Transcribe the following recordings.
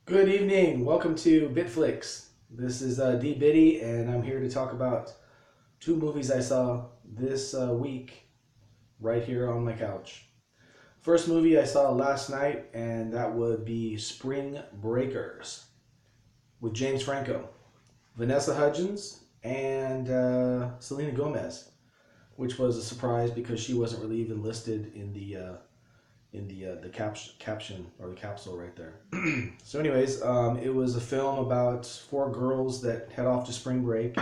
Good evening. Welcome to BITFLIX. This is D Biddy, and I'm here to talk about two movies I saw this week right here on my couch. First movie I saw last night, and that would be Spring Breakers with James Franco, Vanessa Hudgens, and Selena Gomez, which was a surprise because she wasn't really even listed in the caption or the capsule right there. So, anyways, it was a film about four girls that head off to spring break,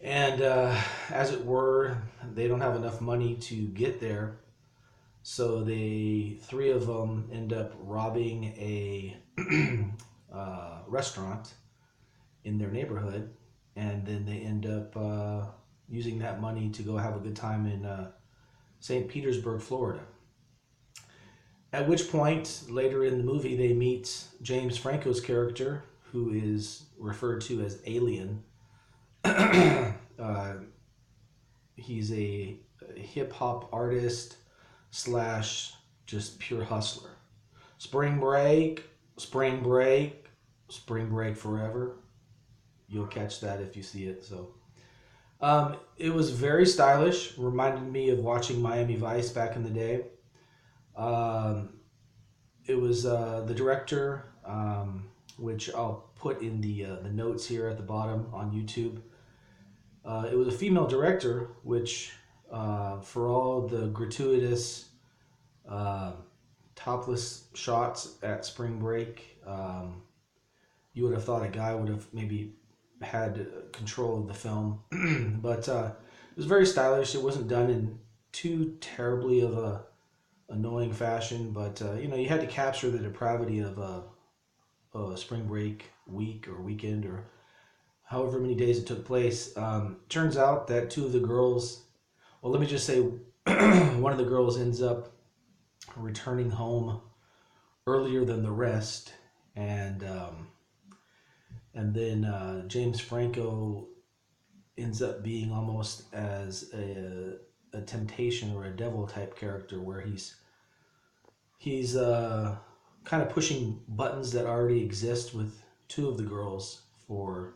and as it were, they don't have enough money to get there, so they three of them end up robbing a restaurant in their neighborhood, and then they end up using that money to go have a good time in St. Petersburg, Florida. At which point, later in the movie, they meet James Franco's character, who is referred to as Alien. uh, he's a hip hop artist slash just pure hustler. Spring break, spring break, spring break forever. You'll catch that if you see it. It was very stylish. Reminded me of watching Miami Vice back in the day. Um, it was the director, which I'll put in the notes here at the bottom on YouTube. It was a female director, which for all the gratuitous uh, topless shots at spring break, you would have thought a guy would have maybe had control of the film, but it was very stylish. It wasn't done in too terribly of a annoying fashion, but you had to capture the depravity of a spring break week or weekend or however many days it took place. Turns out that two of the girls, well, let me just say, one of the girls ends up returning home earlier than the rest, and then James Franco ends up being almost as a temptation or a devil type character, where he's kind of pushing buttons that already exist with two of the girls for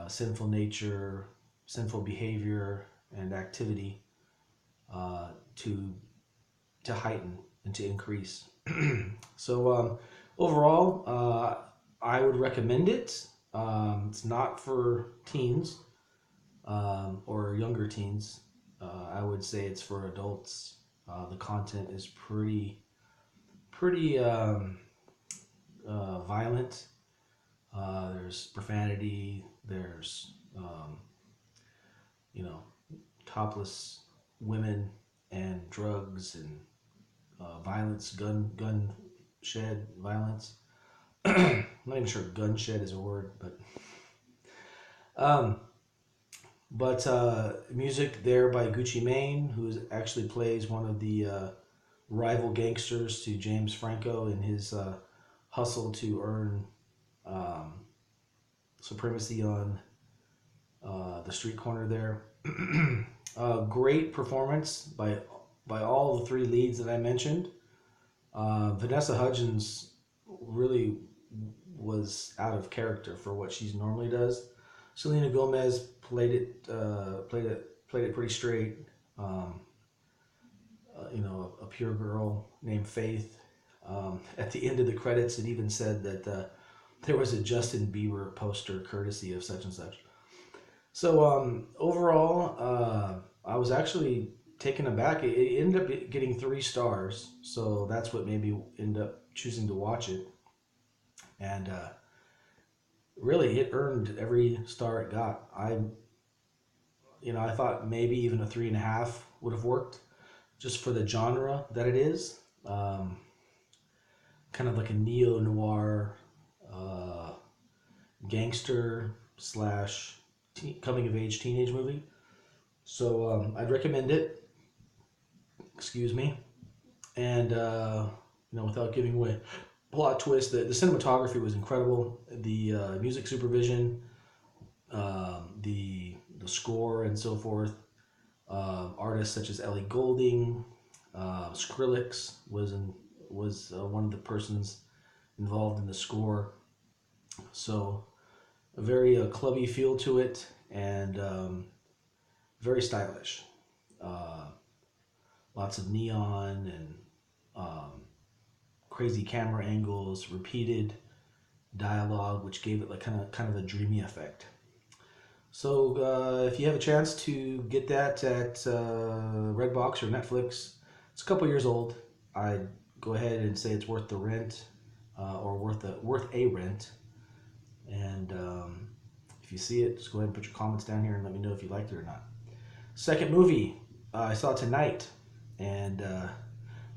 sinful nature, sinful behavior, and activity uh, to to heighten and to increase. So overall, I would recommend it. It's not for teens or younger teens. I would say it's for adults. The content is pretty violent. There's profanity. There's you know topless women and drugs and violence, gun shed violence. I'm not even sure gun shed is a word, um, but music there by Gucci Mane, who actually plays one of the rival gangsters to James Franco in his hustle to earn um, supremacy on the street corner there. Great performance by all the three leads that I mentioned. Vanessa Hudgens really was out of character for what she normally does. Selena Gomez played it pretty straight. Um, a pure girl named Faith. At the end of the credits, it even said that there was a Justin Bieber poster courtesy of such and such. So overall, I was actually taken aback. It ended up getting 3 stars, so that's what made me end up choosing to watch it. And really, it earned every star it got. I thought maybe even a 3.5 would have worked, just for the genre that it is. Kind of like a neo noir uh, gangster slash coming of age teenage movie. So I'd recommend it. Excuse me. And without giving away plot twist, the cinematography was incredible. The music supervision, the score, and so forth. Artists such as Ellie Goulding, Skrillex was one of the persons involved in the score. So a very clubby feel to it, and very stylish. Uh, Lots of neon and crazy camera angles, repeated dialogue, which gave it like kind of a dreamy effect. So if you have a chance to get that at Redbox or Netflix, it's a couple years old. I'd go ahead and say it's worth the rent, or worth a rent. And if you see it, just go ahead and put your comments down here and let me know if you liked it or not. Second movie I saw tonight, and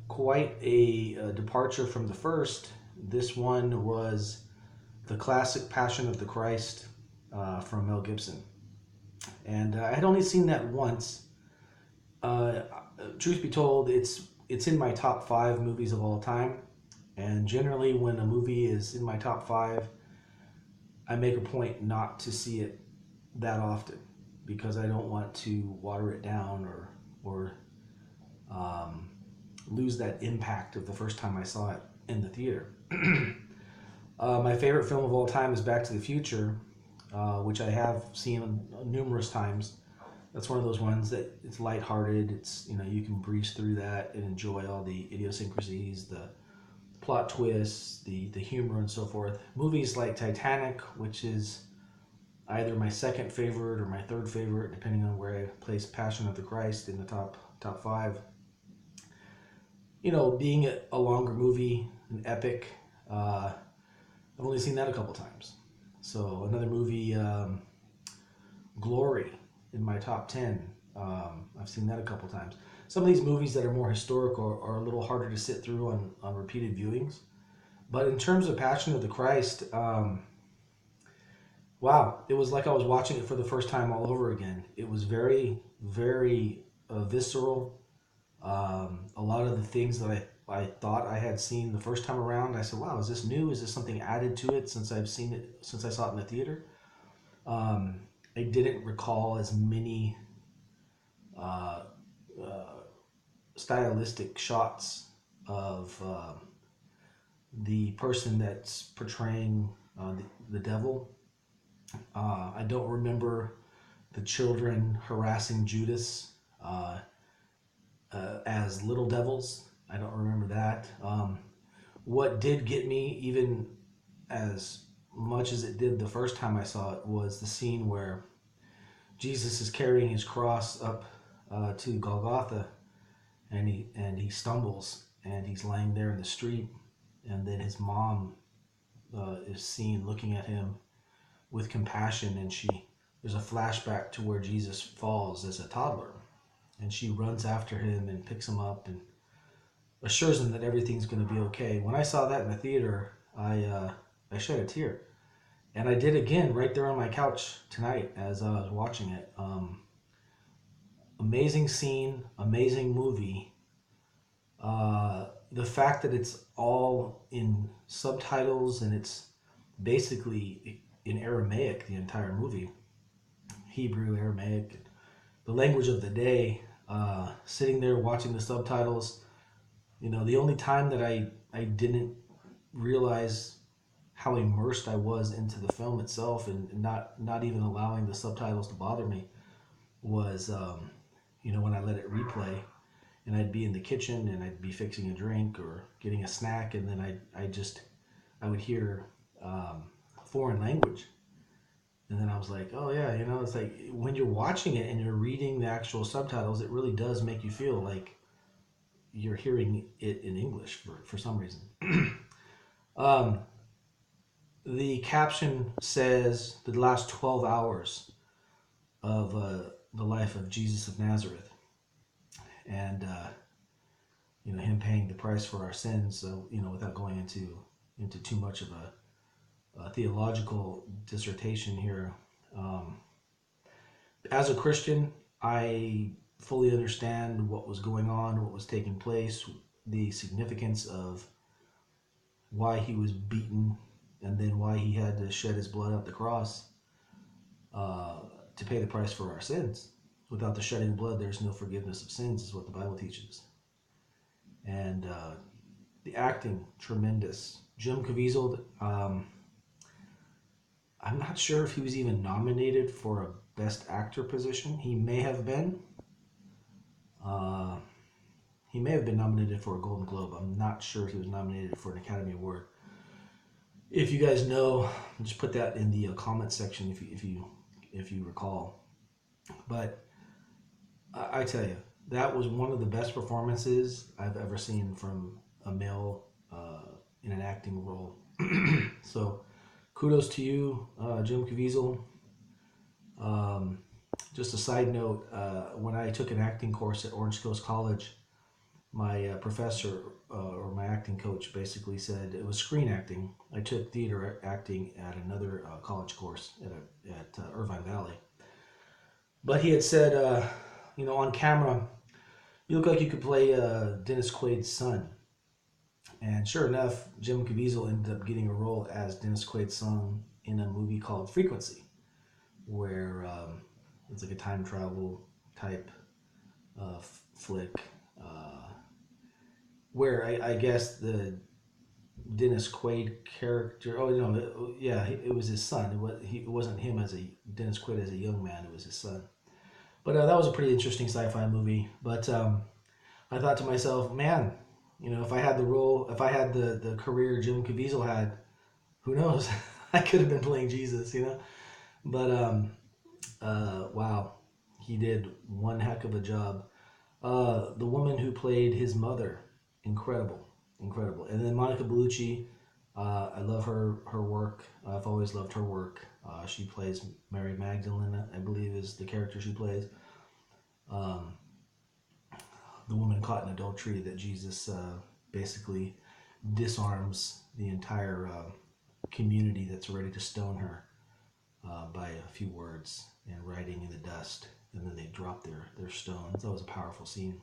quite a departure from the first. This one was the classic Passion of the Christ from Mel Gibson. And I had only seen that once. Uh, Truth be told, it's in my top 5 movies of all time. And generally, when a movie is in my top 5, I make a point not to see it that often because I don't want to water it down or lose that impact of the first time I saw it in the theater. My favorite film of all time is Back to the Future, which I have seen numerous times. That's one of those ones that it's lighthearted. It's, you can breeze through that and enjoy all the idiosyncrasies, the plot twists, the humor, and so forth. Movies like Titanic, which is either my second favorite or my third favorite, depending on where I place Passion of the Christ in the top 5. Being a longer movie, an epic, I've only seen that a couple times. So another movie, Glory, in my top 10. I've seen that a couple times. Some of these movies that are more historical are a little harder to sit through on repeated viewings. But in terms of Passion of the Christ, wow, it was like I was watching it for the first time all over again. It was very, very visceral. A lot of the things that I thought I had seen the first time around, I said, wow, is this new? Is this something added to it since I saw it in the theater? I didn't recall as many stylistic shots of the person that's portraying the devil. I don't remember the children harassing Judas as little devils. I don't remember that. What did get me, even as much as it did the first time I saw it, was the scene where Jesus is carrying his cross up to Golgotha, and he stumbles, and he's laying there in the street, and then his mom is seen looking at him with compassion, and there's a flashback to where Jesus falls as a toddler, and she runs after him and picks him up and assures him that everything's going to be okay. When I saw that in the theater, I shed a tear, and I did again right there on my couch tonight as I was watching it. Amazing scene, amazing movie. The fact that it's all in subtitles and it's basically in Aramaic the entire movie, Hebrew, Aramaic, the language of the day. Sitting there watching the subtitles, the only time that I didn't realize how immersed I was into the film itself and not even allowing the subtitles to bother me was when I let it replay, and I'd be in the kitchen and I'd be fixing a drink or getting a snack, and then I would hear foreign language, and then I was like, oh yeah, it's like when you're watching it and you're reading the actual subtitles, it really does make you feel like you're hearing it in English for some reason. The caption says the last 12 hours of the life of Jesus of Nazareth, and him paying the price for our sins. So without going into too much of a theological dissertation here, as a Christian, I fully understand what was going on, what was taking place, the significance of why he was beaten, and then why he had to shed his blood at the cross to pay the price for our sins. Without the shedding of blood, there's no forgiveness of sins, is what the Bible teaches. And the acting, tremendous. Jim Caviezel. I'm not sure if he was even nominated for a Best Actor position. He may have been. Uh, he may have been nominated for a Golden Globe. I'm not sure if he was nominated for an Academy Award. If you guys know, just put that in the comment section if you recall. But I tell you, that was one of the best performances I've ever seen from a male in an acting role. So, kudos to you, Jim Caviezel. Just a side note, when I took an acting course at Orange Coast College, my professor or my acting coach basically said it was screen acting. I took theater acting at another college course at Irvine Valley. But he had said, on camera, you look like you could play Dennis Quaid's son. And sure enough, Jim Caviezel ended up getting a role as Dennis Quaid's son in a movie called Frequency, where it's like a time travel type flick, where I guess the Dennis Quaid character. Oh no, yeah, it was his son. It wasn't him as Dennis Quaid as a young man. It was his son. But that was a pretty interesting sci-fi movie. But I thought to myself, man, if I had the role, if I had the career Jim Caviezel had, who knows? I could have been playing Jesus, But wow, he did one heck of a job. The woman who played his mother, incredible. And then Monica Bellucci, I love her work. I've always loved her work. She plays Mary Magdalene, I believe is the character she plays. The woman caught in adultery that Jesus basically disarms the entire community that's ready to stone her by a few words and writing in the dust, and then they drop their stones. That was a powerful scene.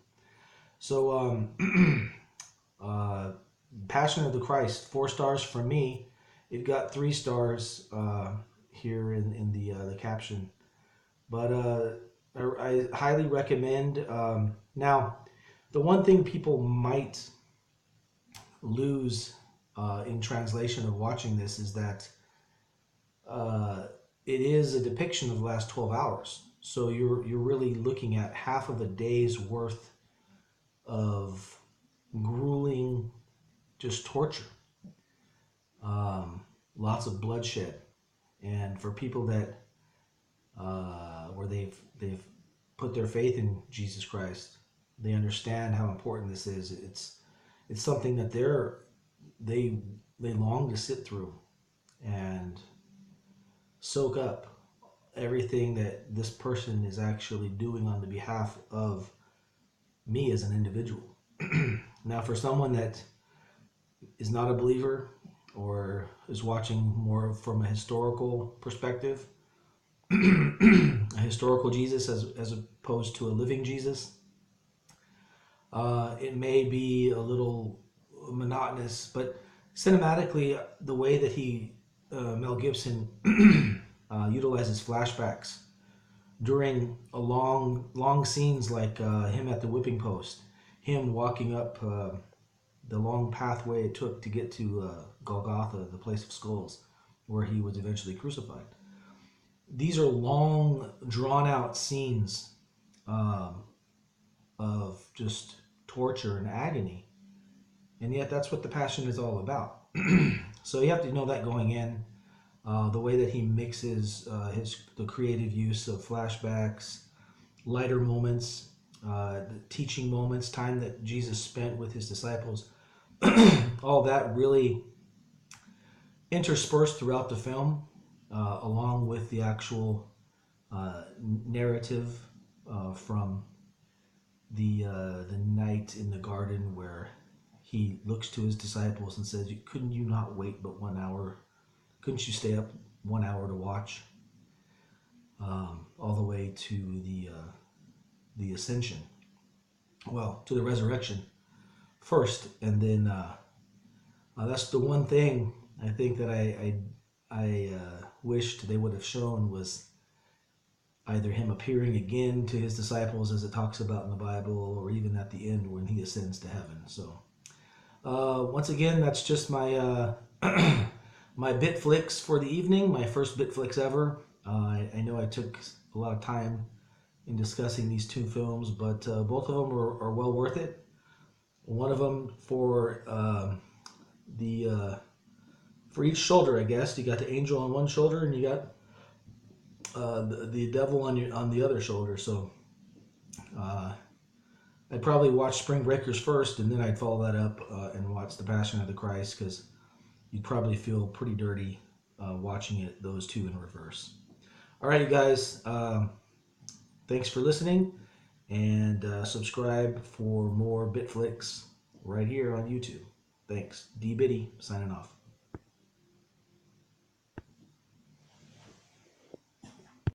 So Passion of the Christ, 4 stars from me. It got 3 stars here in the caption, but I highly recommend. Now, the one thing people might lose in translation of watching this is that it is a depiction of the last 12 hours. So you're really looking at half of a day's worth of grueling, just torture. Lots of bloodshed, and for people that where they've put their faith in Jesus Christ, they understand how important this is. It's something that they long to sit through and soak up everything that this person is actually doing on the behalf of me as an individual. Now, for someone that is not a believer or is watching more from a historical perspective, a historical Jesus as opposed to a living Jesus, it may be a little monotonous, but cinematically, the way that Mel Gibson utilizes flashbacks during a long scenes like him at the whipping post, him walking up the long pathway it took to get to Golgotha, the place of skulls, where he was eventually crucified. These are long, drawn-out scenes of just torture and agony, and yet that's what the Passion is all about. So you have to know that going in. The way that he mixes the creative use of flashbacks, lighter moments, the teaching moments, time that Jesus spent with his disciples, all that really interspersed throughout the film, along with the actual narrative from the night in the garden where he looks to his disciples and says, "Couldn't you not wait but 1 hour? Couldn't you stay up 1 hour to watch?" All the way to the ascension, well, to the resurrection first, and then that's the one thing I think that I wished they would have shown was either him appearing again to his disciples as it talks about in the Bible, or even at the end when he ascends to heaven. So once again, that's just my my BITFLIX for the evening, my first BITFLIX ever. I know I took a lot of time in discussing these two films, but both of them are well worth it. One of them for for each shoulder, I guess. You got the angel on one shoulder, and you got the devil on the other shoulder. So I'd probably watch Spring Breakers first, and then I'd follow that up and watch The Passion of the Christ, because you'd probably feel pretty dirty watching those two in reverse. All right, you guys. Thanks for listening, and subscribe for more BITFLIX right here on YouTube. Thanks. D Biddy signing off.